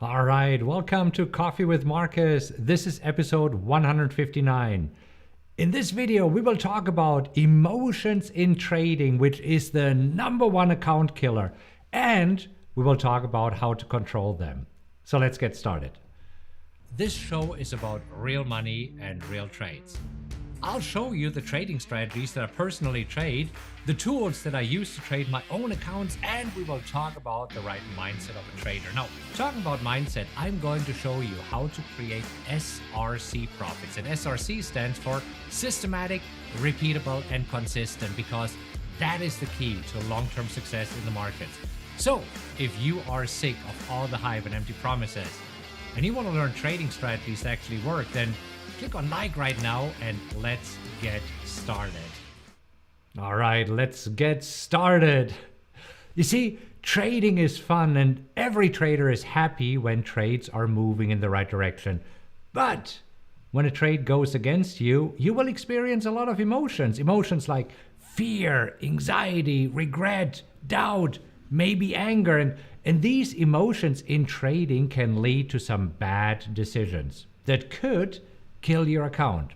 All right, welcome to Coffee with Marcus. This is episode 159. In this video, we will talk about emotions in trading, which is the number one account killer, and we will talk about how to control them. So let's get started. This show is about real money and real trades. I'll show you the trading strategies that I personally trade, the tools that I use to trade my own accounts, and we will talk about the right mindset of a trader. Now, talking about mindset, I'm going to show you how to create SRC profits. And SRC stands for systematic, repeatable, and consistent, because that is the key to long-term success in the markets. So, if you are sick of all the hype and empty promises, and you want to learn trading strategies that actually work, then click on like right now and let's get started. All right, let's get started. You see, trading is fun and every trader is happy when trades are moving in the right direction. But when a trade goes against you, you will experience a lot of emotions. Emotions like fear, anxiety, regret, doubt, maybe anger. And these emotions in trading can lead to some bad decisions that could kill your account.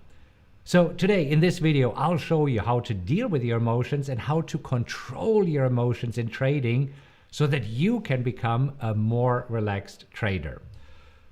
So today in this video, I'll show you how to deal with your emotions and how to control your emotions in trading so that you can become a more relaxed trader.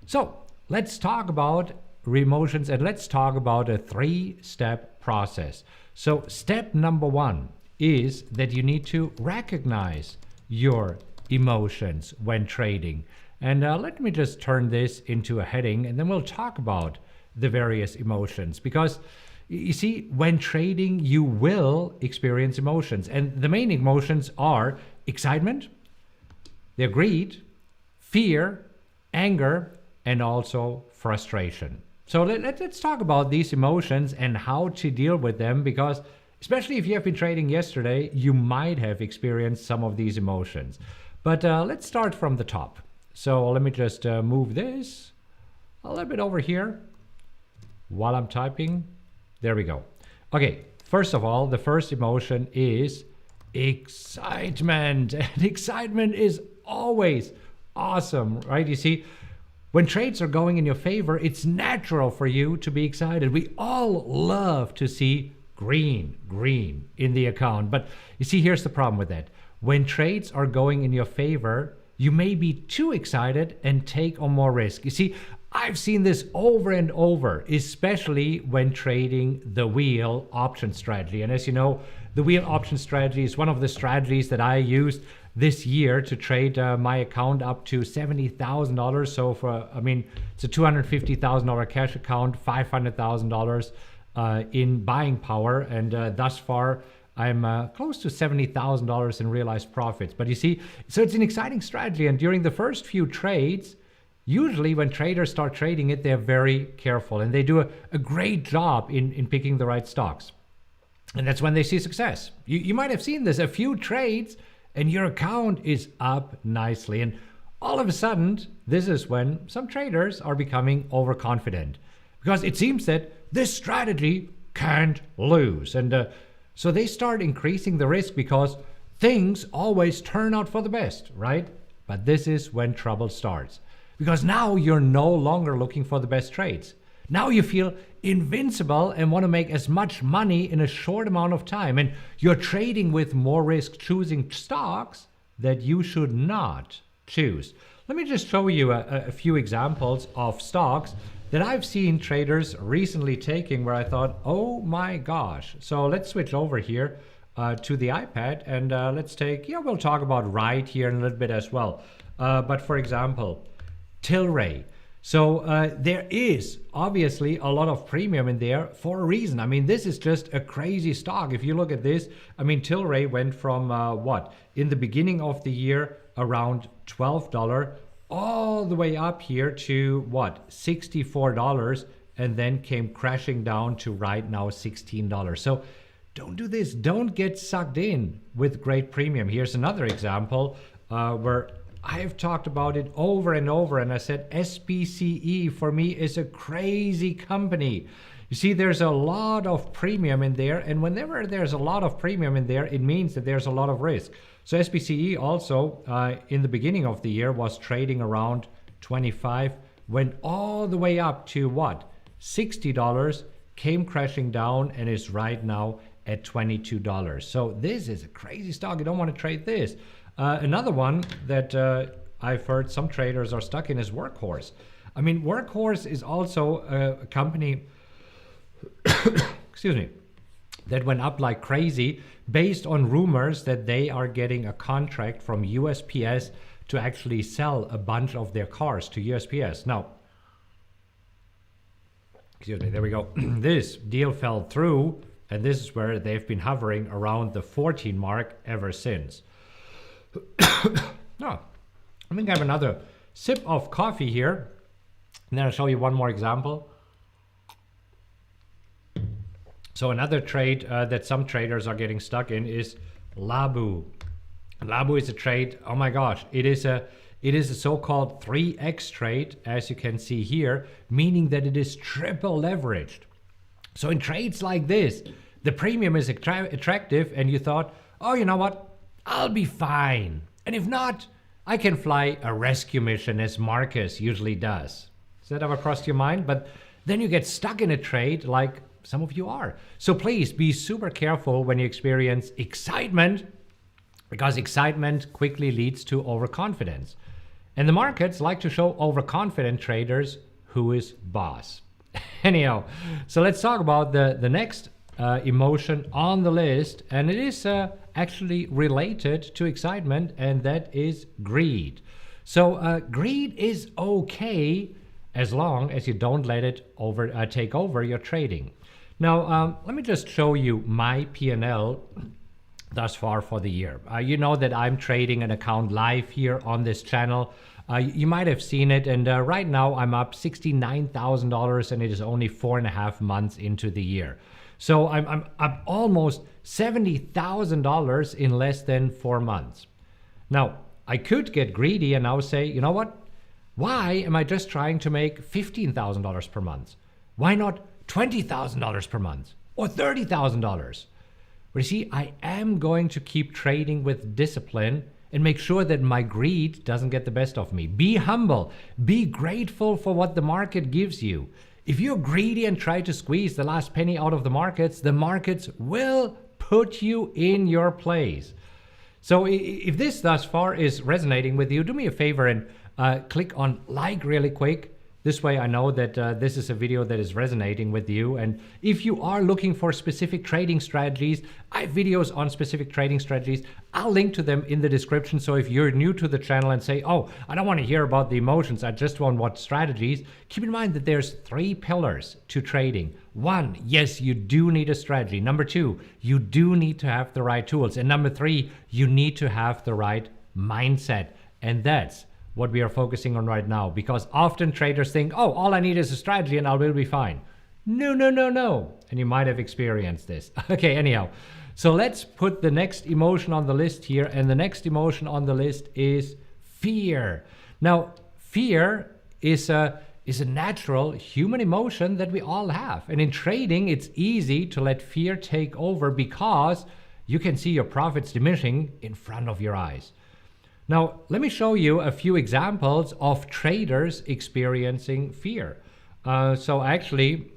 So let's talk about emotions and let's talk about a 3-step process. So step number 1 is that you need to recognize your emotions when trading. And let me just turn this into a heading and then we'll talk about the various emotions, because you see, when trading you will experience emotions, and the main emotions are excitement, they're greed, fear, anger, and also frustration. So let's talk about these emotions and how to deal with them, because especially if you have been trading yesterday, you might have experienced some of these emotions. But let's start from the top. So let me just move this a little bit over here while I'm typing. There we go. Okay, first of all, the first emotion is excitement. And excitement is always awesome, right? You see, when trades are going in your favor, it's natural for you to be excited. We all love to see green in the account. But you see, here's the problem with that. When trades are going in your favor, you may be too excited and take on more risk. You see, I've seen this over and over, especially when trading the wheel option strategy. And as you know, the wheel option strategy is one of the strategies that I used this year to trade my account up to $70,000. So it's a $250,000 cash account, $500,000 in buying power. And thus far, I'm close to $70,000 in realized profits. But you see, so it's an exciting strategy. And during the first few trades, usually when traders start trading it, they're very careful and they do a great job in picking the right stocks. And that's when they see success. You might have seen this, a few trades and your account is up nicely. And all of a sudden, this is when some traders are becoming overconfident because it seems that this strategy can't lose. And so they start increasing the risk because things always turn out for the best, right? But this is when trouble starts. Because now you're no longer looking for the best trades. Now you feel invincible and want to make as much money in a short amount of time. And you're trading with more risk, choosing stocks that you should not choose. Let me just show you a few examples of stocks that I've seen traders recently taking where I thought, oh my gosh. So let's switch over here to the iPad and let's take, we'll talk about Ride here in a little bit as well. But for example, Tilray. So there is obviously a lot of premium in there for a reason. I mean, this is just a crazy stock. If you look at this, I mean, Tilray went from in the beginning of the year around $12 all the way up here to $64, and then came crashing down to right now $16. So don't do this. Don't get sucked in with great premium. Here's another example where I've talked about it over and over, and I said SPCE for me is a crazy company. You see, there's a lot of premium in there, and whenever there's a lot of premium in there, it means that there's a lot of risk. So SPCE also in the beginning of the year was trading around 25, went all the way up to what? $60, came crashing down and is right now at $22. So this is a crazy stock. You don't want to trade this. Another one that I've heard some traders are stuck in is Workhorse. I mean, Workhorse is also a company, excuse me, that went up like crazy based on rumors that they are getting a contract from USPS to actually sell a bunch of their cars to USPS. Now, excuse me, there we go. This deal fell through, and this is where they've been hovering around the 14 mark ever since. Now, let me have another sip of coffee here, and then I'll show you one more example. So another trade that some traders are getting stuck in is Labu. Labu is a trade, oh my gosh, it is a so-called 3x trade, as you can see here, meaning that it is triple leveraged. So in trades like this, the premium is attractive and you thought, oh, you know what, I'll be fine. And if not, I can fly a rescue mission as Marcus usually does. Has that ever crossed your mind? But then you get stuck in a trade like some of you are. So please be super careful when you experience excitement, because excitement quickly leads to overconfidence. And the markets like to show overconfident traders who is boss. Anyhow, so let's talk about the next emotion on the list, and it is actually related to excitement, and that is greed. So greed is okay as long as you don't let it take over your trading. Now, let me just show you my P&L thus far for the year. You know that I'm trading an account live here on this channel. You might have seen it, and right now I'm up $69,000, and it is only 4.5 months into the year. So I'm up almost $70,000 in less than 4 months. Now, I could get greedy and now say, you know what? Why am I just trying to make $15,000 per month? Why not $20,000 per month or $30,000? But you see, I am going to keep trading with discipline and make sure that my greed doesn't get the best of me. Be humble. Be grateful for what the market gives you. If you're greedy and try to squeeze the last penny out of the markets will put you in your place. So if this thus far is resonating with you, do me a favor and click on like really quick. This way I know that this is a video that is resonating with you. And if you are looking for specific trading strategies, I have videos on specific trading strategies. I'll link to them in the description. So if you're new to the channel and say, oh, I don't want to hear about the emotions, I just want what strategies, keep in mind that there's 3 pillars to trading. 1, yes, you do need a strategy. Number 2, you do need to have the right tools. And number 3, you need to have the right mindset. And that's what we are focusing on right now, because often traders think, oh, all I need is a strategy and I will be fine. No, no, no, no. And you might have experienced this. Okay, anyhow. So let's put the next emotion on the list here. And the next emotion on the list is fear. Now, fear is a natural human emotion that we all have. And in trading, it's easy to let fear take over because you can see your profits diminishing in front of your eyes. Now, let me show you a few examples of traders experiencing fear. So I actually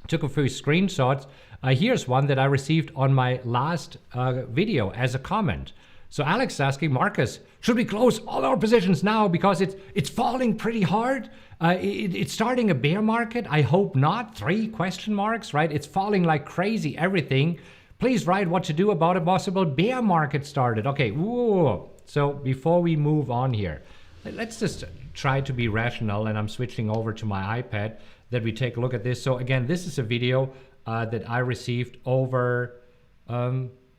took a few screenshots. Here's one that I received on my last video as a comment. So Alex is asking, Marcus, should we close all our positions now because it's falling pretty hard? It's starting a bear market? I hope not. 3 question marks, right? It's falling like crazy, everything. Please write what to do about a possible bear market started. Okay, whoa. So before we move on here, let's just try to be rational, and I'm switching over to my iPad that we take a look at this. So again, this is a video that I received over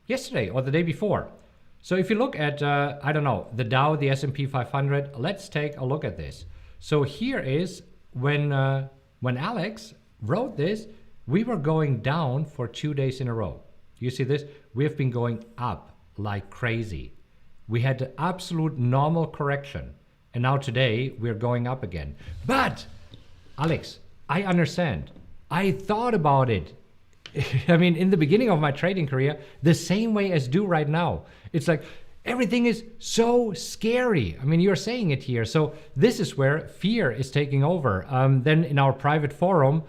yesterday or the day before. So if you look at, I don't know, the Dow, the S&P 500, let's take a look at this. So here is when Alex wrote this, we were going down for 2 days in a row. You see this? We have been going up like crazy. We had the absolute normal correction. And now today we're going up again. But Alex, I understand. I thought about it. I mean, in the beginning of my trading career, the same way as do right now. It's like, Everything is so scary. I mean, you're saying it here. So this is where fear is taking over. Then in our private forum,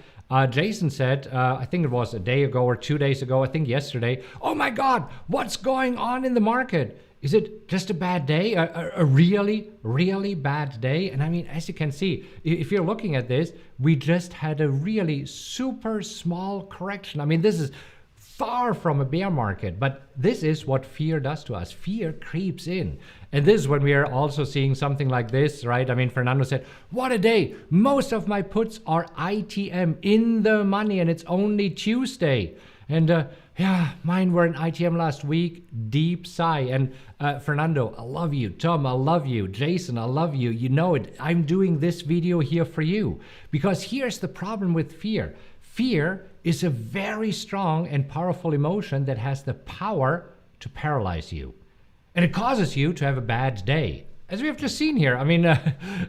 Jason said, I think it was a day ago or 2 days ago, I think yesterday, oh my God, what's going on in the market? Is it just a bad day? A really, really bad day? And I mean, as you can see, if you're looking at this, we just had a really super small correction. I mean, this is far from a bear market, but this is what fear does to us. Fear creeps in. And this is when we are also seeing something like this, right? I mean, Fernando said, what a day. Most of my puts are ITM in the money and it's only Tuesday. And yeah, mine were in ITM last week. Deep sigh. And Fernando, I love you. Tom, I love you. Jason, I love you. You know it. I'm doing this video here for you. Because here's the problem with fear. Fear is a very strong and powerful emotion that has the power to paralyze you. And it causes you to have a bad day. As we have just seen here. I mean,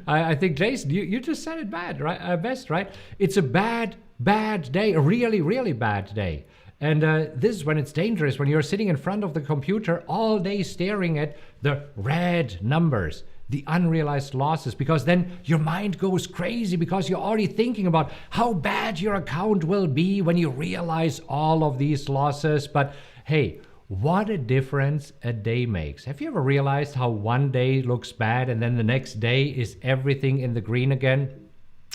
I think, Jason, you just said it best, right? It's a bad day, a really, really bad day. And this is when it's dangerous, when you're sitting in front of the computer all day staring at the red numbers, the unrealized losses, because then your mind goes crazy because you're already thinking about how bad your account will be when you realize all of these losses. But hey, what a difference a day makes. Have you ever realized how one day looks bad and then the next day is everything in the green again?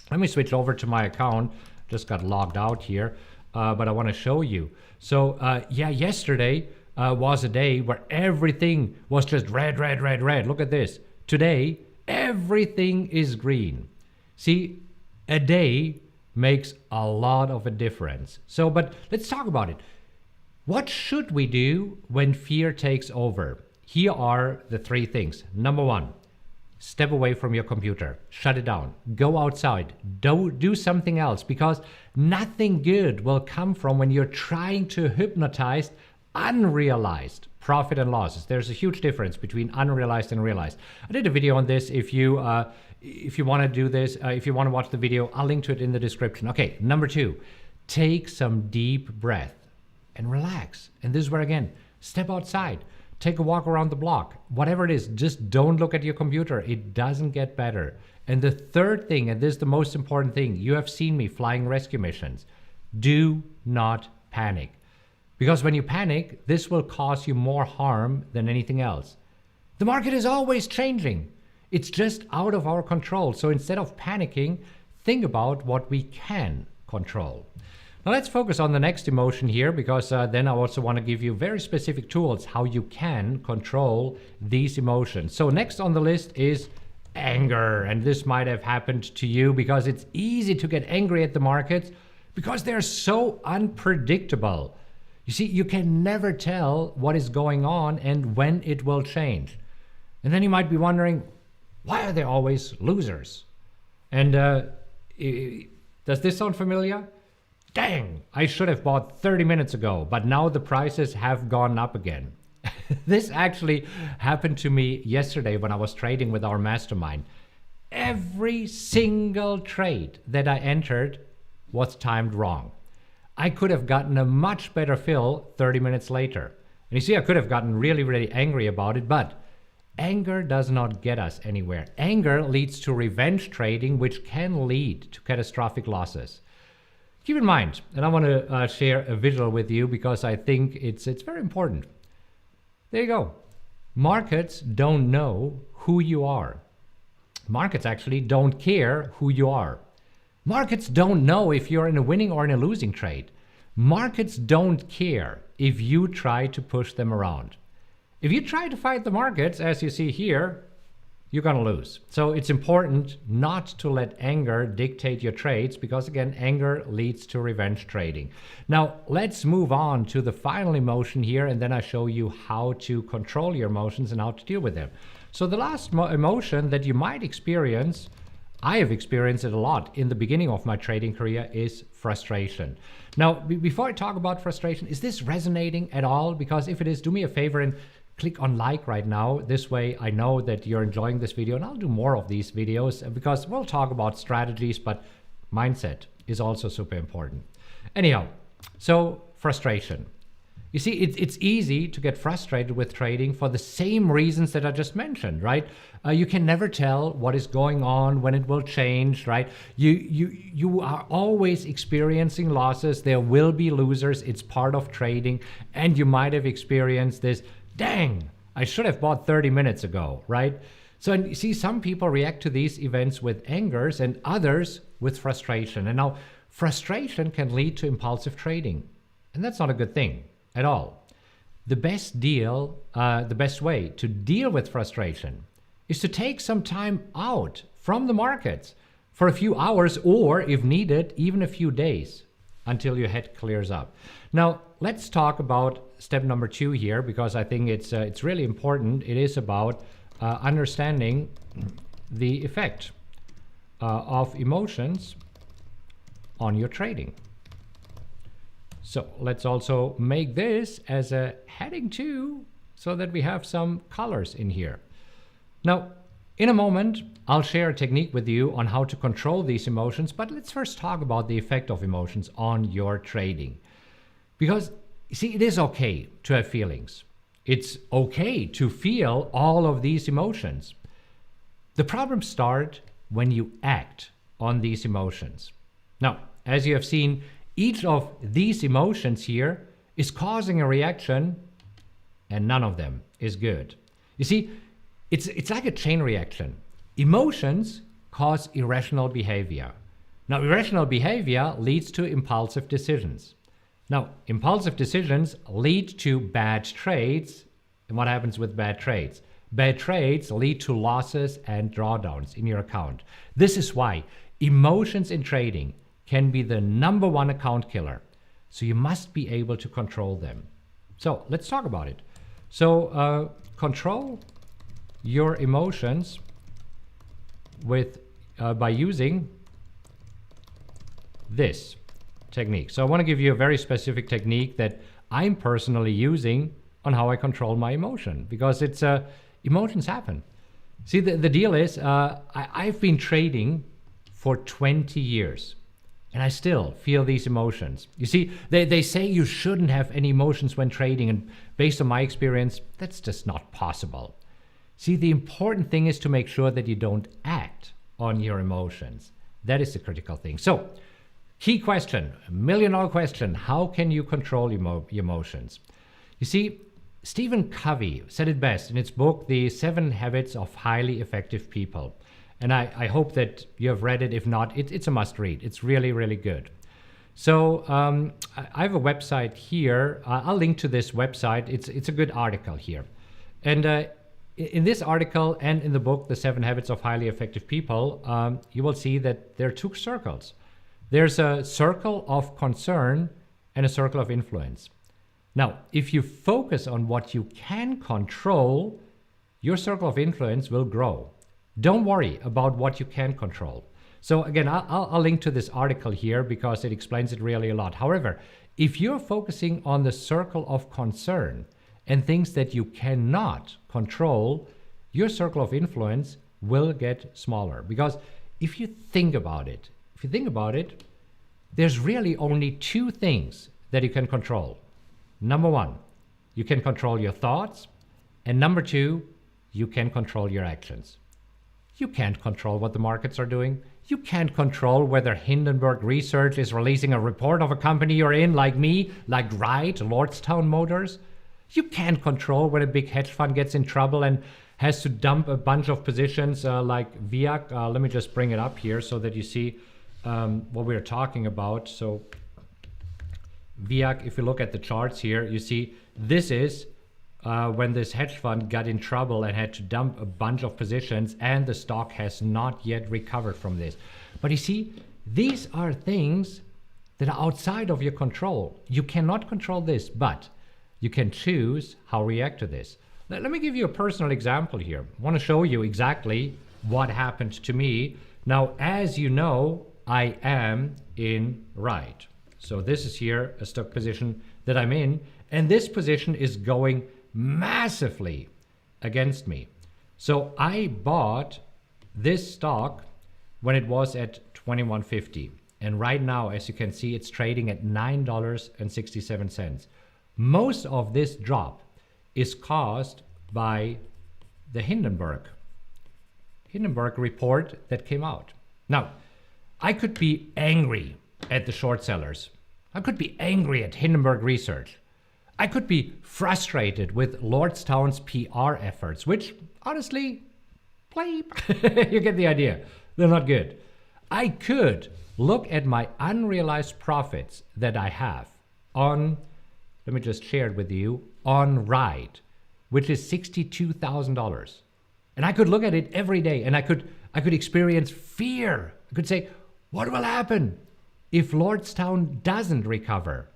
Let me switch over to my account. Just got logged out here, but I want to show you. So yeah, yesterday was a day where everything was just red. Look at this. Today, everything is green. See, a day makes a lot of a difference. So, but let's talk about it. What should we do when fear takes over? Here are the 3 things. Number 1, step away from your computer. Shut it down. Go outside. Do something else, because nothing good will come from when you're trying to hypnotize unrealized profit and losses. There's a huge difference between unrealized and realized. I did a video on this. If you want to do this, if you want to watch the video, I'll link to it in the description. Okay, number 2, take some deep breath and relax. And this is where, again, step outside, take a walk around the block, whatever it is, just don't look at your computer. It doesn't get better. And the 3rd thing, and this is the most important thing, you have seen me flying rescue missions. Do not panic. Because when you panic, this will cause you more harm than anything else. The market is always changing. It's just out of our control. So instead of panicking, think about what we can control. Now let's focus on the next emotion here, because then I also want to give you very specific tools how you can control these emotions. So next on the list is anger. And this might have happened to you because it's easy to get angry at the markets because they're so unpredictable. You see, you can never tell what is going on and when it will change. And then you might be wondering, why are there always losers? And does this sound familiar? Dang, I should have bought 30 minutes ago, but now the prices have gone up again. This actually happened to me yesterday when I was trading with our mastermind. Every single trade that I entered was timed wrong. I could have gotten a much better fill 30 minutes later. And you see, I could have gotten really, really angry about it, but anger does not get us anywhere. Anger leads to revenge trading, which can lead to catastrophic losses. Keep in mind, and I want to share a visual with you because I think it's very important. There you go. Markets don't know who you are. Markets actually don't care who you are. Markets don't know if you're in a winning or in a losing trade. Markets don't care if you try to push them around. If you try to fight the markets, as you see here, you're going to lose. So it's important not to let anger dictate your trades because, again, anger leads to revenge trading. Now, let's move on to the final emotion here, and then I show you how to control your emotions and how to deal with them. So the last emotion that you might experience, I have experienced it a lot in the beginning of my trading career, is frustration. Now, before I talk about frustration, is this resonating at all? Because if it is, do me a favor and click on like right now. This way I know that you're enjoying this video, and I'll do more of these videos because we'll talk about strategies, but mindset is also super important. Anyhow, so frustration. You see, it's easy to get frustrated with trading for the same reasons that I just mentioned, right? You can never tell what is going on, when it will change, right? You are always experiencing losses. There will be losers. It's part of trading. And you might have experienced this, dang, I should have bought 30 minutes ago, right? So and you see, some people react to these events with angers and others with frustration. And now frustration can lead to impulsive trading. And that's not a good thing at all. The best way to deal with frustration is to take some time out from the markets for a few hours, or if needed, even a few days until your head clears up. Now, let's talk about step number 2 here, because I think it's really important. It is about understanding the effect of emotions on your trading. So let's also make this as a heading 2 so that we have some colors in here. Now, in a moment, I'll share a technique with you on how to control these emotions, but let's first talk about the effect of emotions on your trading. Because, you see, it is okay to have feelings. It's okay to feel all of these emotions. The problems start when you act on these emotions. Now, as you have seen, each of these emotions here is causing a reaction, and none of them is good. You see, it's like a chain reaction. Emotions cause irrational behavior. Now, irrational behavior leads to impulsive decisions. Now, impulsive decisions lead to bad trades. And what happens with bad trades? Bad trades lead to losses and drawdowns in your account. This is why emotions in trading can be the number 1 account killer. So you must be able to control them. So let's talk about it. So control your emotions by using this technique. So I want to give you a very specific technique that I'm personally using on how I control my emotion, because it's emotions happen. See, the deal is I've been trading for 20 years. And I still feel these emotions. You see, they say you shouldn't have any emotions when trading. And based on my experience, that's just not possible. See, the important thing is to make sure that you don't act on your emotions. That is the critical thing. So, key question, $1 million question. How can you control emotions? You see, Stephen Covey said it best in his book, The 7 Habits of Highly Effective People. And I hope that you have read it. If not, it's a must read. It's really, really good. So I have a website here. I'll link to this website. It's a good article here. And in this article and in the book, The 7 Habits of Highly Effective People, you will see that there are 2 circles. There's a circle of concern and a circle of influence. Now, if you focus on what you can control, your circle of influence will grow. Don't worry about what you can control. So again, I'll link to this article here because it explains it really a lot. However, if you're focusing on the circle of concern and things that you cannot control, your circle of influence will get smaller. Because if you think about it, there's really only 2 things that you can control. Number 1, you can control your thoughts. And number 2, you can control your actions. You can't control what the markets are doing. You can't control whether Hindenburg Research is releasing a report of a company you're in, like me, like Wright, Lordstown Motors. You can't control when a big hedge fund gets in trouble and has to dump a bunch of positions like VIAC. Let me just bring it up here so that you see what we're talking about. So VIAC, if you look at the charts here, you see this is when this hedge fund got in trouble and had to dump a bunch of positions, and the stock has not yet recovered from this. But you see, these are things that are outside of your control. You cannot control this, but you can choose how to react to this. Let me give you a personal example here. I want to show you exactly what happened to me. Now, as you know, I am in Wright. So this is here a stock position that I'm in, and this position is going massively against me. So I bought this stock when it was at $21.50. And right now, as you can see, it's trading at $9.67. Most of this drop is caused by the Hindenburg report that came out. Now, I could be angry at the short sellers. I could be angry at Hindenburg Research. I could be frustrated with Lordstown's PR efforts, which honestly, bleep. You get the idea. They're not good. I could look at my unrealized profits that I have on, let me just share it with you, on Ride, which is $62,000. And I could look at it every day and I could experience fear. I could say, what will happen if Lordstown doesn't recover?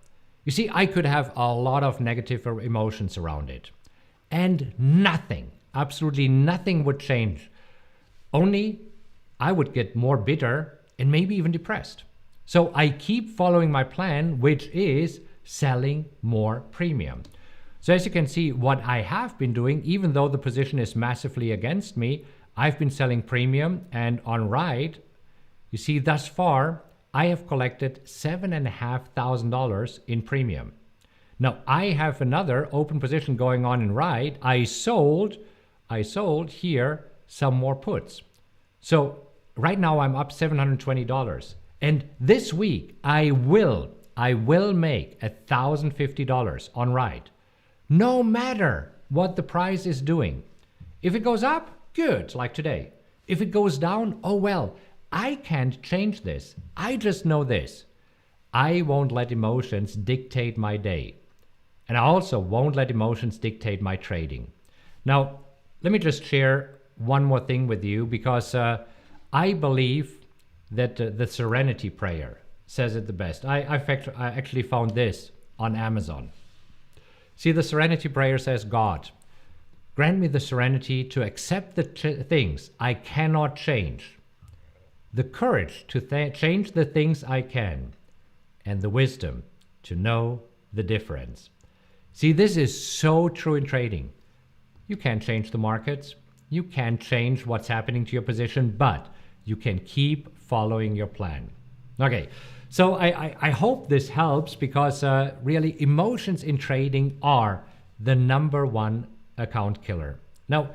You see, I could have a lot of negative emotions around it. And nothing, absolutely nothing would change. Only I would get more bitter and maybe even depressed. So I keep following my plan, which is selling more premium. So as you can see, what I have been doing, even though the position is massively against me, I've been selling premium, and on Ride, you see thus far, I have collected $7,500 in premium. Now I have another open position going on in Ride. I sold here some more puts. So right now I'm up $720. And this week I will make $1,050 on Ride, no matter what the price is doing. If it goes up, good, like today. If it goes down, oh well, I can't change this. I just know this. I won't let emotions dictate my day. And I also won't let emotions dictate my trading. Now, let me just share one more thing with you, because I believe that the Serenity Prayer says it the best. I actually found this on Amazon. See, the Serenity Prayer says, God, grant me the serenity to accept the things I cannot change, the courage to change the things I can, and the wisdom to know the difference. See, this is so true in trading. You can't change the markets. You can't change what's happening to your position, but you can keep following your plan. Okay, so I hope this helps, because really emotions in trading are the #1 account killer. Now,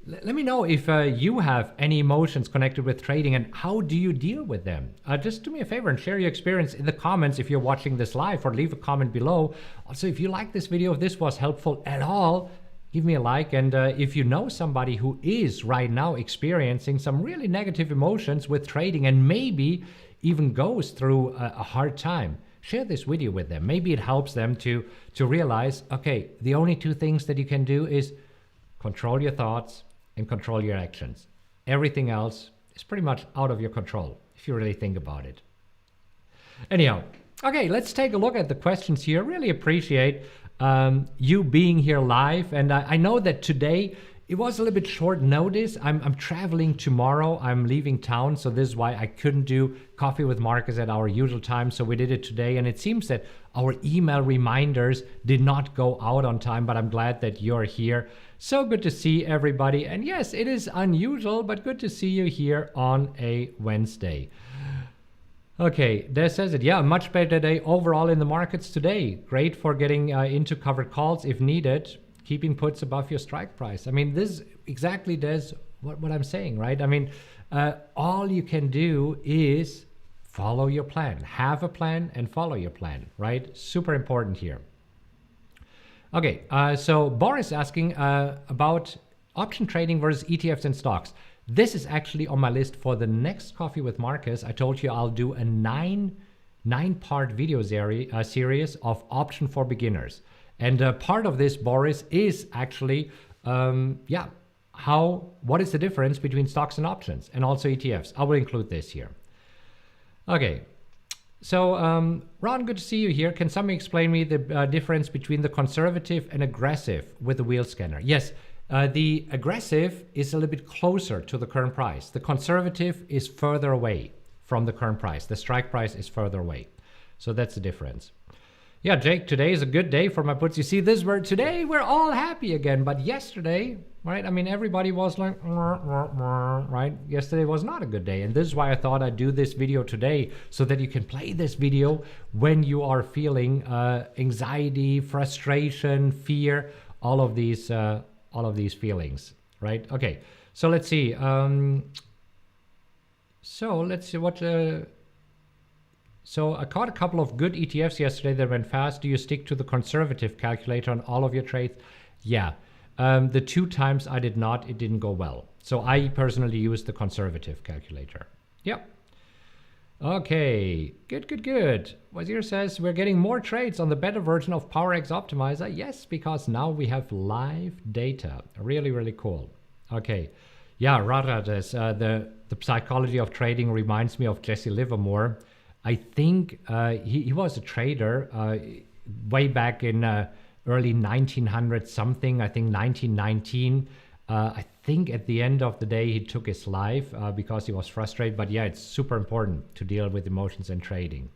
let me know if you have any emotions connected with trading, and how do you deal with them? Just do me a favor and share your experience in the comments if you're watching this live, or leave a comment below. Also, if you like this video, if this was helpful at all, give me a like. And if you know somebody who is right now experiencing some really negative emotions with trading and maybe even goes through a hard time, share this video with them. Maybe it helps them to realize, okay, the only two things that you can do is control your thoughts and control your actions. Everything else is pretty much out of your control if you really think about it. Anyhow, okay, let's take a look at the questions here. Really appreciate you being here live. And I know that today it was a little bit short notice. I'm traveling tomorrow. I'm leaving town, so this is why I couldn't do Coffee with Marcus at our usual time. So we did it today, and it seems that our email reminders did not go out on time, but I'm glad that you're here. So good to see everybody. And yes, it is unusual, but good to see you here on a Wednesday. Okay, Des says it. Yeah, much better day overall in the markets today. Great for getting into covered calls if needed. Keeping puts above your strike price. I mean, this exactly does what I'm saying, right? I mean, all you can do is follow your plan. Have a plan and follow your plan, right? Super important here. Okay, so Boris asking about option trading versus ETFs and stocks. This is actually on my list for the next Coffee with Marcus. I told you I'll do a nine-part video series of option for beginners. And part of this, Boris, is actually, what is the difference between stocks and options, and also ETFs. I will include this here. Okay, so Ron, good to see you here. Can somebody explain me the difference between the conservative and aggressive with the wheel scanner? Yes, the aggressive is a little bit closer to the current price. The conservative is further away from the current price. The strike price is further away. So that's the difference. Yeah, Jake, today is a good day for my puts. You see, today we're all happy again, but yesterday, right? I mean, everybody was like, right? Yesterday was not a good day, and this is why I thought I'd do this video today, so that you can play this video when you are feeling anxiety, frustration, fear, all of these feelings, right? Okay, so let's see. So I caught a couple of good ETFs yesterday that went fast. Do you stick to the conservative calculator on all of your trades? Yeah. The 2 times I did not, it didn't go well. So I personally used the conservative calculator. Yep. Okay, good. Wazir says, we're getting more trades on the better version of PowerX Optimizer. Yes, because now we have live data. Really, really cool. Okay. Yeah, Radha says, the psychology of trading reminds me of Jesse Livermore. I think he was a trader way back in early 1900 something, I think 1919. I think at the end of the day he took his life because he was frustrated. But yeah, it's super important to deal with emotions in trading.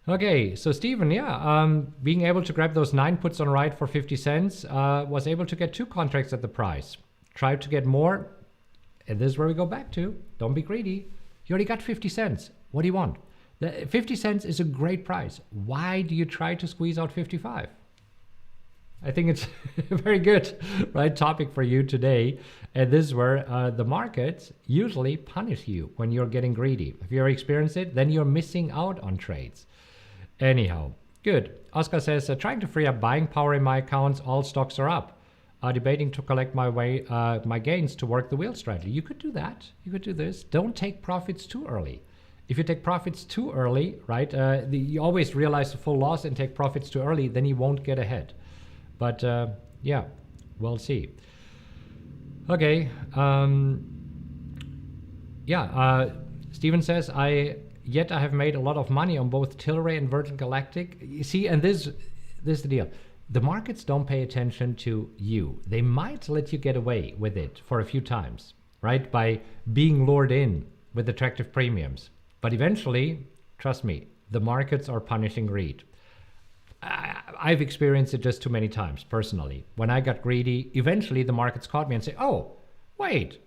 Okay, so Stephen, yeah, being able to grab those 9 puts on right for 50 cents, was able to get 2 contracts at the price. Tried to get more, and this is where we go back to. Don't be greedy. You already got 50 cents. What do you want? 50 cents is a great price. Why do you try to squeeze out 55? I think it's a very good, right, topic for you today. And this is where the markets usually punish you when you're getting greedy. If you ever experienced it, then you're missing out on trades. Anyhow, good. Oscar says, trying to free up buying power in my accounts. All stocks are up. Debating to collect my gains to work the wheel strategy. You could do that. You could do this. Don't take profits too early. If you take profits too early, right, you always realize the full loss and take profits too early, then you won't get ahead. But yeah, we'll see. Okay. Steven says, I have made a lot of money on both Tilray and Virgin Galactic. You see, and this is the deal. The markets don't pay attention to you. They might let you get away with it for a few times, right, by being lured in with attractive premiums. But eventually, trust me, the markets are punishing greed. I've experienced it just too many times, personally. When I got greedy, eventually the markets caught me and say, oh, wait,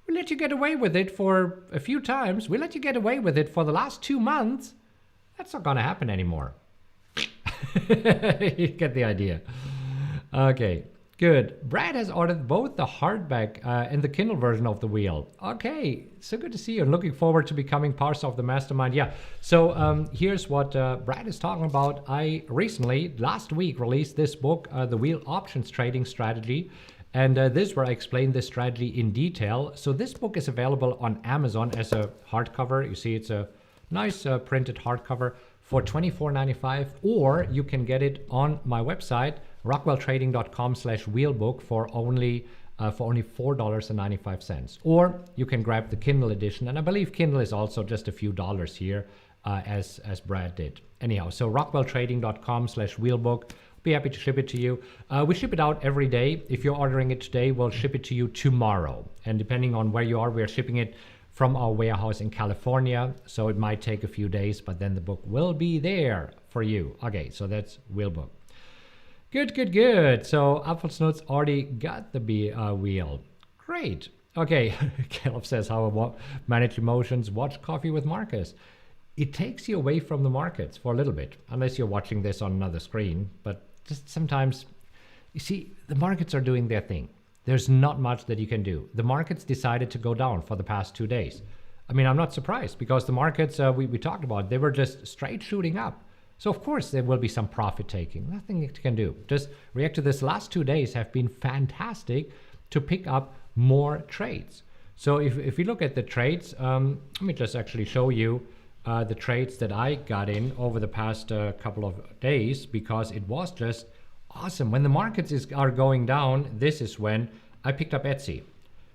we let you get away with it for a few times. We let you get away with it for the last 2 months. That's not going to happen anymore. You get the idea. Okay. Good. Brad has ordered both the hardback and the Kindle version of the wheel. Okay, so good to see you. Looking forward to becoming part of the mastermind. Yeah, so here's what Brad is talking about. I recently, last week, released this book, The Wheel Options Trading Strategy. And this is where I explain this strategy in detail. So this book is available on Amazon as a hardcover. You see, it's a nice printed hardcover for $24.95, or you can get it on my website, rockwelltrading.com/wheelbook for only $4.95. Or you can grab the Kindle edition, and I believe Kindle is also just a few dollars here, as Brad did. Anyhow, so rockwelltrading.com/wheelbook. Be happy to ship it to you. We ship it out every day. If you're ordering it today, we'll ship it to you tomorrow. And depending on where you are, we're shipping it from our warehouse in California. So it might take a few days, but then the book will be there for you. Okay, so that's Wheelbook. Good. So Apfelsnutz already got the wheel. Great. Okay, Caleb says, how about manage emotions? Watch Coffee with Marcus. It takes you away from the markets for a little bit, unless you're watching this on another screen. But just sometimes, you see, the markets are doing their thing. There's not much that you can do. The markets decided to go down for the past 2 days. I mean, I'm not surprised, because the markets we talked about, they were just straight shooting up. So of course there will be some profit taking. Nothing you can do. Just react to this. Last 2 days have been fantastic to pick up more trades. So if you look at the trades, let me just actually show you the trades that I got in over the past couple of days, because it was just awesome. When the markets are going down, this is when I picked up Etsy.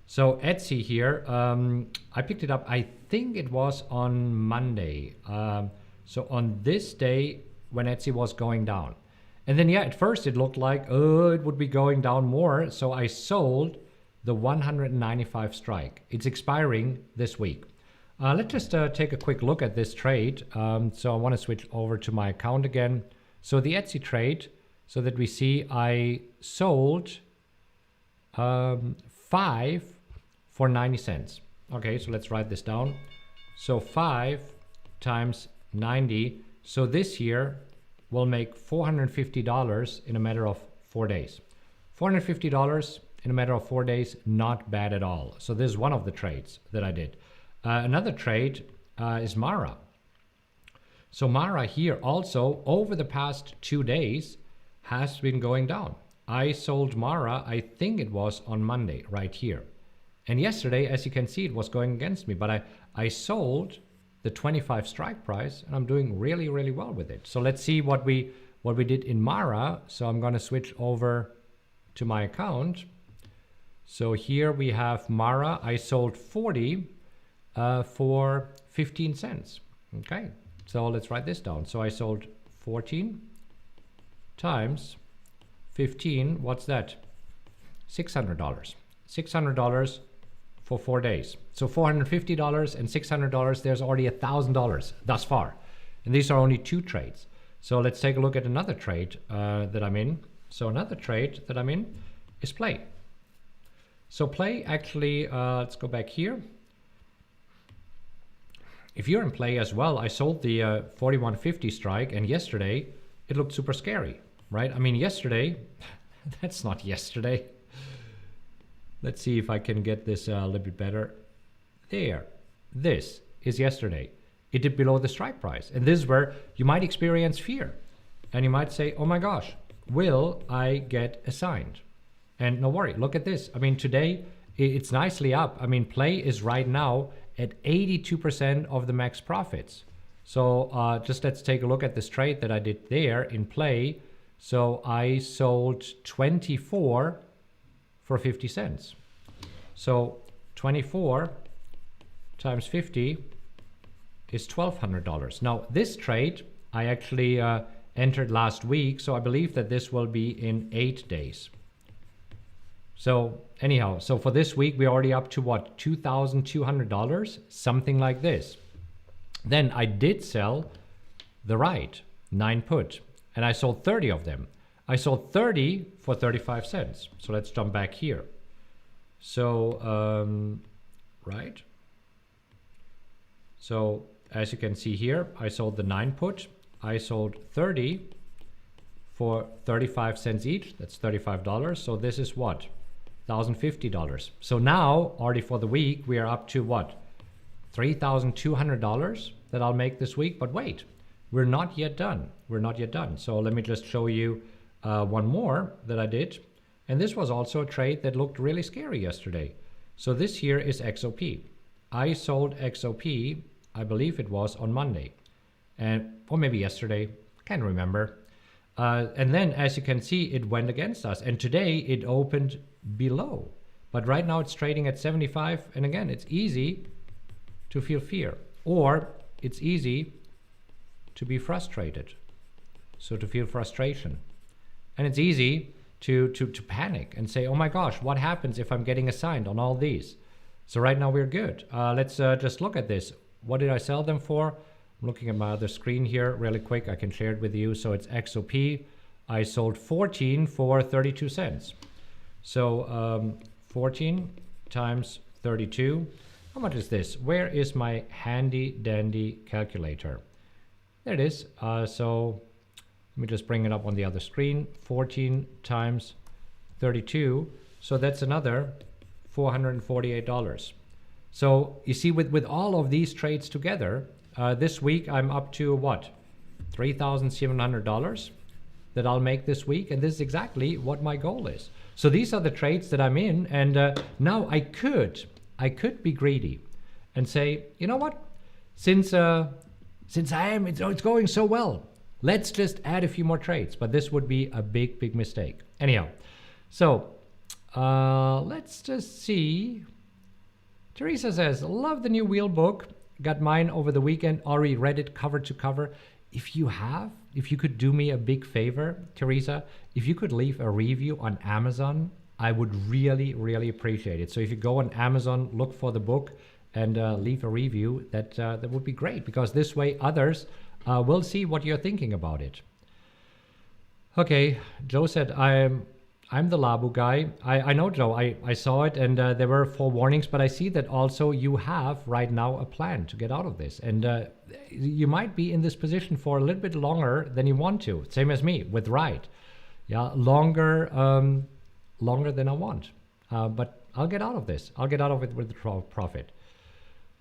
So Etsy here, I picked it up, I think it was on Monday. So on this day when Etsy was going down. And then, yeah, at first it looked like, it would be going down more. So I sold the 195 strike. It's expiring this week. Let's just take a quick look at this trade. So I want to switch over to my account again. So the Etsy trade, so that we see I sold 5 for 90 cents. Okay, so let's write this down. So 5 times 90. So this here will make $450 in a matter of 4 days. $450 in a matter of 4 days, not bad at all. So this is one of the trades that I did. Another trade is Mara. So Mara here also over the past 2 days has been going down. I sold Mara, I think it was on Monday right here. And yesterday, as you can see, it was going against me, but I sold the 25 strike price and I'm doing really, really well with it. So let's see what we did in Mara. So I'm going to switch over to my account. So here we have Mara. I sold 40 for 15 cents. Okay, so let's write this down. So I sold 14 times 15. What's that? $600. $600 for 4 days. So $450 and $600. There's already $1,000 thus far. And these are only 2 trades. So let's take a look at another trade that I'm in. So another trade that I'm in is Play. So Play actually, let's go back here. If you're in Play as well, I sold the 41.50 strike, and yesterday it looked super scary, right? I mean, yesterday, that's not yesterday. Let's see if I can get this a little bit better. There, this is yesterday. It did below the strike price. And this is where you might experience fear. And you might say, oh my gosh, will I get assigned? And no worry, look at this. I mean, today it's nicely up. I mean, Play is right now at 82% of the max profits. So just let's take a look at this trade that I did there in Play. So I sold 24 for 50 cents. So 24 times 50 is $1,200. Now this trade I actually entered last week, so I believe that this will be in 8 days. So anyhow, so for this week we're already up to what, $2,200, something like this. Then I did sell the right 9 put, and I sold 30 of them. I sold 30 for 35 cents. So let's jump back here. So right. So as you can see here, I sold the 9 put. I sold 30 for 35 cents each. That's $35. So this is what? $1,050. So now, already for the week, we are up to what? $3,200 that I'll make this week. But wait, we're not yet done. We're not yet done. So let me just show you one more that I did. And this was also a trade that looked really scary yesterday. So this here is XOP. I sold XOP, I believe it was on Monday, or maybe yesterday, can't remember. And then as you can see, it went against us. And today it opened below. But right now it's trading at 75. And again, it's easy to feel fear, or it's easy to be frustrated. So to feel frustration. And it's easy to panic and say, oh my gosh, what happens if I'm getting assigned on all these? So right now we're good. Let's just look at this. What did I sell them for? I'm looking at my other screen here really quick. I can share it with you. So it's XOP. I sold 14 for 32 cents. So 14 times 32. How much is this? Where is my handy dandy calculator? There it is. So let me just bring it up on the other screen. 14 times 32. So that's another $448. So you see, with all of these trades together, this week I'm up to what? $3,700 that I'll make this week. And this is exactly what my goal is. So these are the trades that I'm in. And now I could be greedy and say, you know what? Since it's going so well, let's just add a few more trades. But this would be a big, big mistake. Anyhow, so let's just see. Teresa says, love the new wheel book. Got mine over the weekend. Already read it cover to cover. If you could do me a big favor, Teresa, if you could leave a review on Amazon, I would really, really appreciate it. So if you go on Amazon, look for the book and leave a review, that would be great, because this way others will see what you're thinking about it. Okay, Joe said I'm the Labu guy. I know, Joe. I saw it, and there were forewarnings, but I see that also you have right now a plan to get out of this, and you might be in this position for a little bit longer than you want to. Same as me with Ride, yeah, longer than I want. But I'll get out of this. I'll get out of it with profit.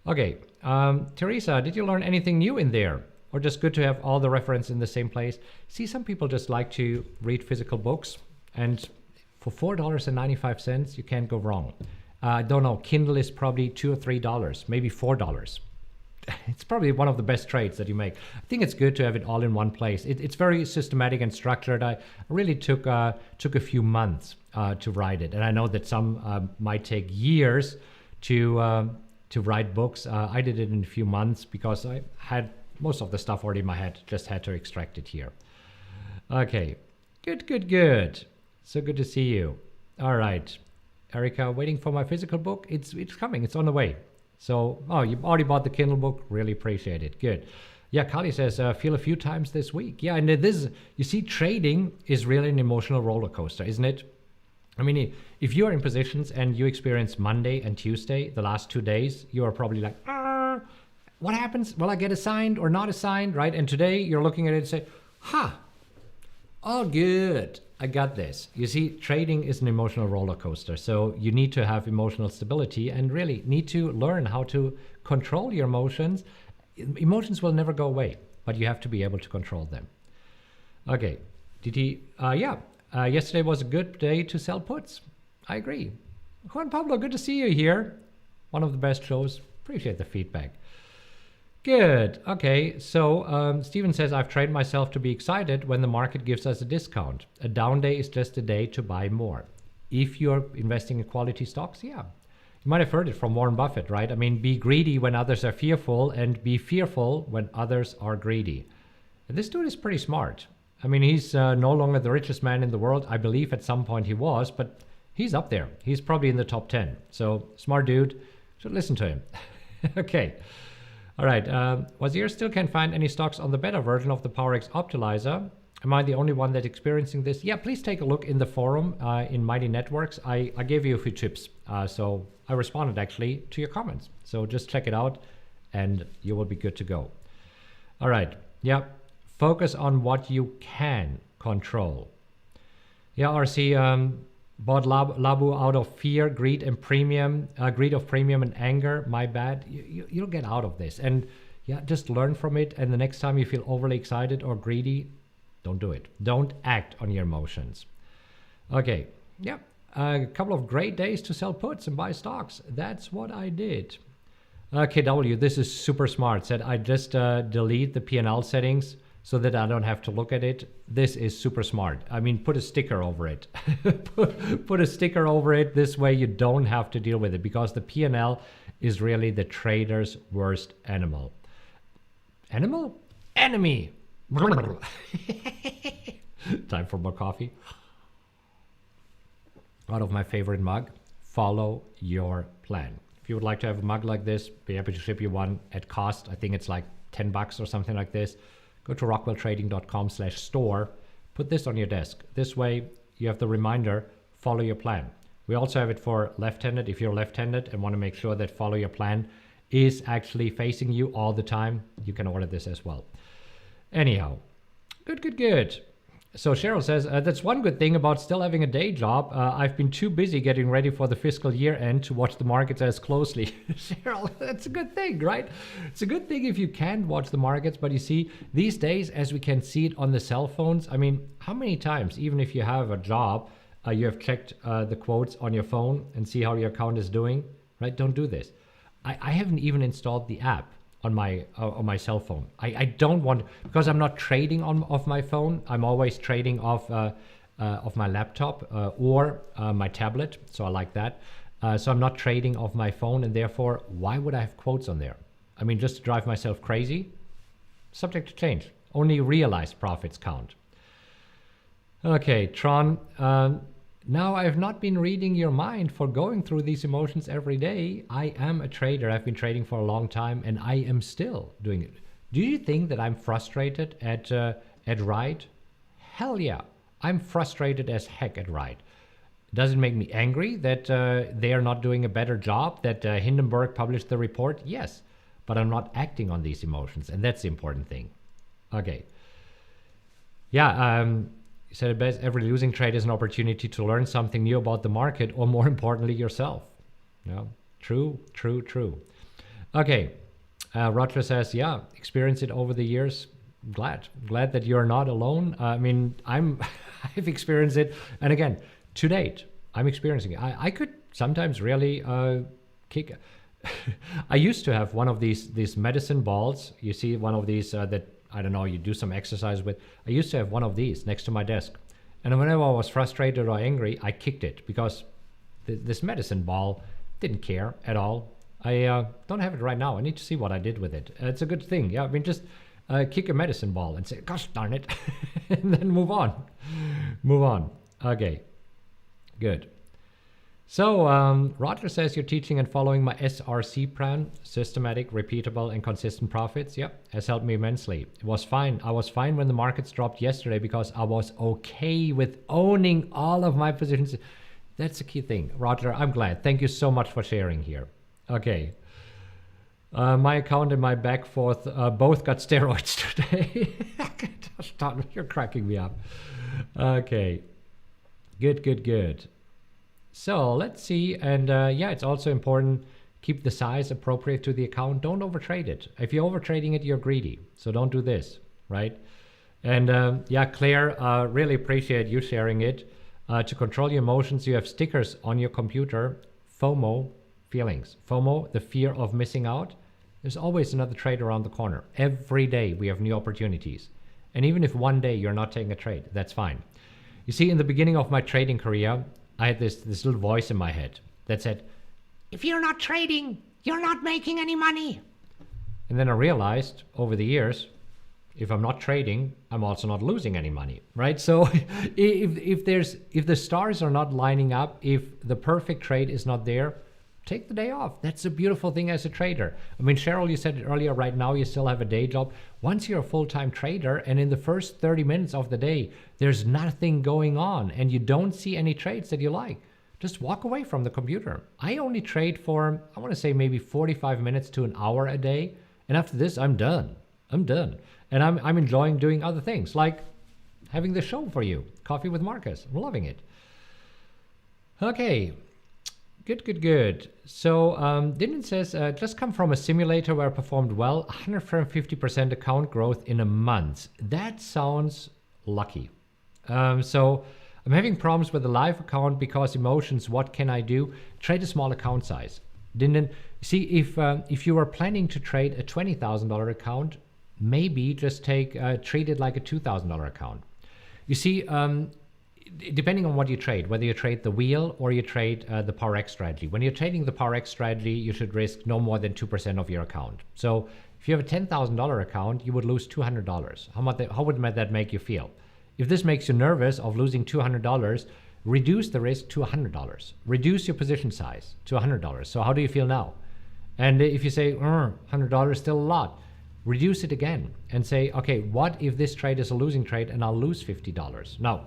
Okay, Teresa, did you learn anything new in there? Or just good to have all the reference in the same place? See, some people just like to read physical books, and for $4.95, you can't go wrong. I don't know, Kindle is probably $2 or $3, maybe $4. It's probably one of the best trades that you make. I think it's good to have it all in one place. It's very systematic and structured. I really took a few months to write it, and I know that some might take years to write books. I did it in a few months because I had most of the stuff already in my head, just had to extract it here. Okay, good. So good to see you. All right, Erica, waiting for my physical book. It's coming, it's on the way. So, oh, you already bought the Kindle book, really appreciate it, good. Yeah, Kali says, feel a few times this week. Yeah, and this, you see, trading is really an emotional roller coaster, isn't it? I mean, if you are in positions and you experience Monday and Tuesday, the last 2 days, you are probably like, what happens? Will I get assigned or not assigned, right? And today you're looking at it and say, all good. I got this. You see, trading is an emotional roller coaster. So you need to have emotional stability and really need to learn how to control your emotions. Emotions will never go away, but you have to be able to control them. Okay. Yesterday was a good day to sell puts. I agree. Juan Pablo, good to see you here. One of the best shows. Appreciate the feedback. Good. Okay. So Steven says, I've trained myself to be excited when the market gives us a discount. A down day is just a day to buy more. If you're investing in quality stocks, yeah. You might have heard it from Warren Buffett, right? I mean, be greedy when others are fearful and be fearful when others are greedy. And this dude is pretty smart. I mean, he's no longer the richest man in the world. I believe at some point he was, but he's up there. He's probably in the top 10. So smart dude. Should listen to him. Okay. All right. Wazir still can't find any stocks on the beta version of the PowerX Optimizer. Am I the only one that's experiencing this? Yeah, please take a look in the forum in Mighty Networks. I gave you a few tips. So I responded actually to your comments. So just check it out and you will be good to go. All right. Yeah. Focus on what you can control. Yeah, RC bought Labu out of fear, greed, and premium, greed of premium and anger. My bad. You'll get out of this, and yeah, just learn from it. And the next time you feel overly excited or greedy, don't do it. Don't act on your emotions. Okay. Yeah, a couple of great days to sell puts and buy stocks. That's what I did. KW, this is super smart. Said I just delete the P&L settings so that I don't have to look at it. This is super smart. I mean, put a sticker over it. put a sticker over it. This way you don't have to deal with it because the P&L is really the trader's worst animal. Animal? Enemy. Time for more coffee. Out of my favorite mug, follow your plan. If you would like to have a mug like this, be happy to ship you one at cost. I think it's like $10 or something like this. Go to rockwelltrading.com/store. Put this on your desk. This way you have the reminder, follow your plan. We also have it for left-handed. If you're left-handed and want to make sure that follow your plan is actually facing you all the time, you can order this as well. Anyhow, good. So Cheryl says, that's one good thing about still having a day job. I've been too busy getting ready for the fiscal year end to watch the markets as closely. Cheryl, that's a good thing, right? It's a good thing if you can watch the markets, but you see, these days, as we can see it on the cell phones, I mean, how many times, even if you have a job, you have checked the quotes on your phone and see how your account is doing, right? Don't do this. I haven't even installed the app on my cell phone. I don't want, because I'm not trading off my phone. I'm always trading off my laptop or my tablet. So I like that. So I'm not trading off my phone, and therefore, why would I have quotes on there? I mean, just to drive myself crazy? Subject to change. Only realized profits count. Okay, Tron. Now I have not been reading your mind for going through these emotions every day. I am a trader. I've been trading for a long time, and I am still doing it. Do you think that I'm frustrated at Ride? Hell yeah. I'm frustrated as heck at Ride. Does it make me angry that they are not doing a better job, that Hindenburg published the report? Yes, but I'm not acting on these emotions, and that's the important thing. Okay. Yeah, you said it best, every losing trade is an opportunity to learn something new about the market, or more importantly, yourself. No, true. Okay, Roger says, yeah, experience it over the years. Glad that you're not alone. I mean, I've experienced it, and again, to date, I'm experiencing it. I could sometimes really kick. I used to have one of these medicine balls. You see one of these that, I don't know, you do some exercise with. I used to have one of these next to my desk. And whenever I was frustrated or angry, I kicked it because this medicine ball didn't care at all. I don't have it right now. I need to see what I did with it. It's a good thing. Yeah, I mean, just kick a medicine ball and say, gosh darn it, and then move on. Okay, good. So Roger says you're teaching and following my SRC plan, systematic, repeatable, and consistent profits. Yep, has helped me immensely. It was fine. I was fine when the markets dropped yesterday because I was okay with owning all of my positions. That's the key thing. Roger, I'm glad. Thank you so much for sharing here. Okay. My account and my back forth both got steroids today. You're cracking me up. Okay. Good. So let's see. And yeah, it's also important, keep the size appropriate to the account. Don't overtrade it. If you're overtrading it, you're greedy. So don't do this, right? And yeah, Claire, really appreciate you sharing it. To control your emotions, you have stickers on your computer. FOMO, feelings. FOMO, the fear of missing out. There's always another trade around the corner. Every day we have new opportunities. And even if one day you're not taking a trade, that's fine. You see, in the beginning of my trading career, I had this little voice in my head that said, if you're not trading, you're not making any money. And then I realized over the years, if I'm not trading, I'm also not losing any money, right? So if the stars are not lining up, if the perfect trade is not there, take the day off. That's a beautiful thing as a trader. I mean, Cheryl, you said it earlier, right now you still have a day job. Once you're a full-time trader and in the first 30 minutes of the day, there's nothing going on and you don't see any trades that you like, just walk away from the computer. I only trade for, I want to say maybe 45 minutes to an hour a day. And after this, I'm done. And I'm enjoying doing other things like having the show for you, Coffee with Marcus. I'm loving it. Okay. Good. So Dylan says, just come from a simulator where I performed well, 150% account growth in a month. That sounds lucky. So I'm having problems with the live account because emotions. What can I do? Trade a small account size. Dylan, see, if you are planning to trade a $20,000 account, maybe just treat it like a $2,000 account. You see, depending on what you trade, whether you trade the wheel or you trade the PowerX strategy. When you're trading the PowerX strategy, you should risk no more than 2% of your account. So if you have a $10,000 account, you would lose $200. How would that make you feel? If this makes you nervous of losing $200, reduce the risk to $100. Reduce your position size to $100. So how do you feel now? And if you say, $100 is still a lot, reduce it again and say, okay, what if this trade is a losing trade and I'll lose $50? Now,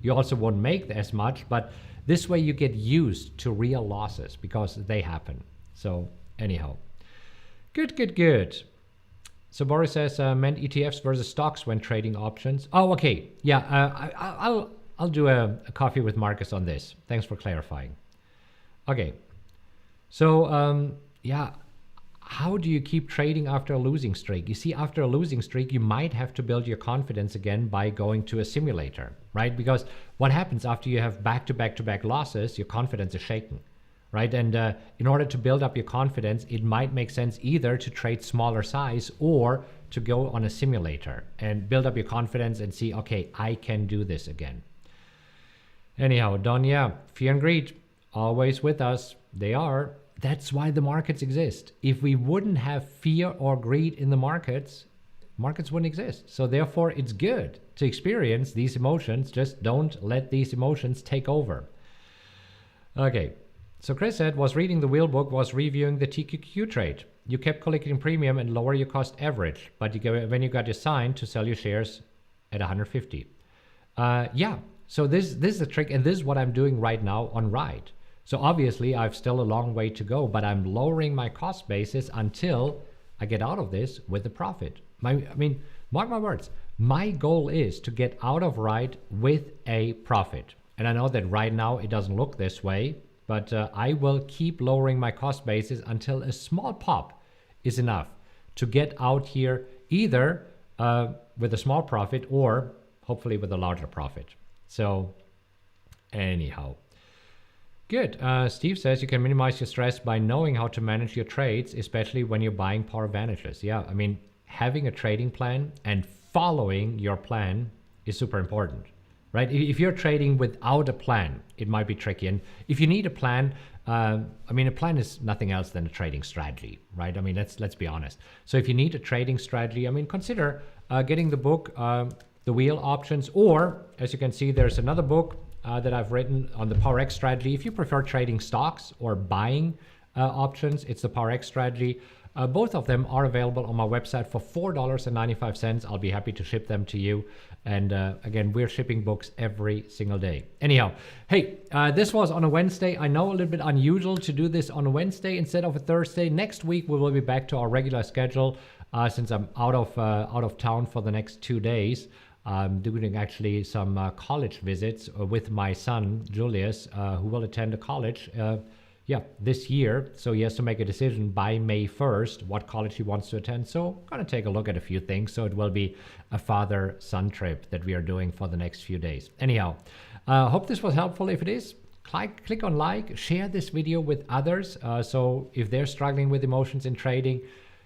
you also won't make as much, but this way you get used to real losses because they happen. So anyhow, good. So Boris says, meant ETFs versus stocks when trading options. Oh, okay. Yeah, I'll do a coffee with Marcus on this. Thanks for clarifying. Okay. So yeah, how do you keep trading after a losing streak? You see, after a losing streak, you might have to build your confidence again by going to a simulator, right? Because what happens after you have back-to-back losses, your confidence is shaken, right? And in order to build up your confidence, it might make sense either to trade smaller size or to go on a simulator and build up your confidence and see, okay, I can do this again. Anyhow, Don, yeah, fear and greed, always with us. They are. That's why the markets exist. If we wouldn't have fear or greed in the markets wouldn't exist. So therefore, it's good to experience these emotions. Just don't let these emotions take over. Okay. So Chris said, was reading the wheel book, was reviewing the TQQ trade. You kept collecting premium and lower your cost average, but when you got assigned to sell your shares at 150. Yeah, so this is a trick, and this is what I'm doing right now on Ride. So obviously I've still a long way to go, but I'm lowering my cost basis until I get out of this with a profit. I mean, mark my words, my goal is to get out of Ride with a profit. And I know that right now it doesn't look this way, but I will keep lowering my cost basis until a small pop is enough to get out here, either with a small profit or hopefully with a larger profit. So anyhow, good. Steve says you can minimize your stress by knowing how to manage your trades, especially when you're buying power advantages. Yeah, I mean, having a trading plan and following your plan is super important, right? If you're trading without a plan, it might be tricky. And if you need a plan, I mean, a plan is nothing else than a trading strategy, right? I mean, let's be honest. So if you need a trading strategy, I mean, consider getting the book, The Wheel Options, or as you can see, there's another book that I've written on the PowerX strategy. If you prefer trading stocks or buying options, it's the PowerX strategy. Both of them are available on my website for $4.95. I'll be happy to ship them to you. And again, we're shipping books every single day. Anyhow, hey, this was on a Wednesday. I know a little bit unusual to do this on a Wednesday instead of a Thursday. Next week, we will be back to our regular schedule since I'm out of town for the next 2 days. I'm doing actually some college visits with my son, Julius, who will attend a college this year. So he has to make a decision by May 1st what college he wants to attend. So I'm going to take a look at a few things. So it will be a father-son trip that we are doing for the next few days. Anyhow, hope this was helpful. If it is, click on like, share this video with others. So if they're struggling with emotions in trading,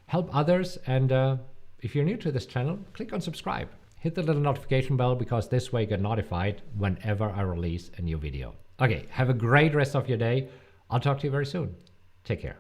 help others. And if you're new to this channel, click on subscribe. Hit the little notification bell, because this way you get notified whenever I release a new video. Okay, have a great rest of your day. I'll talk to you very soon. Take care.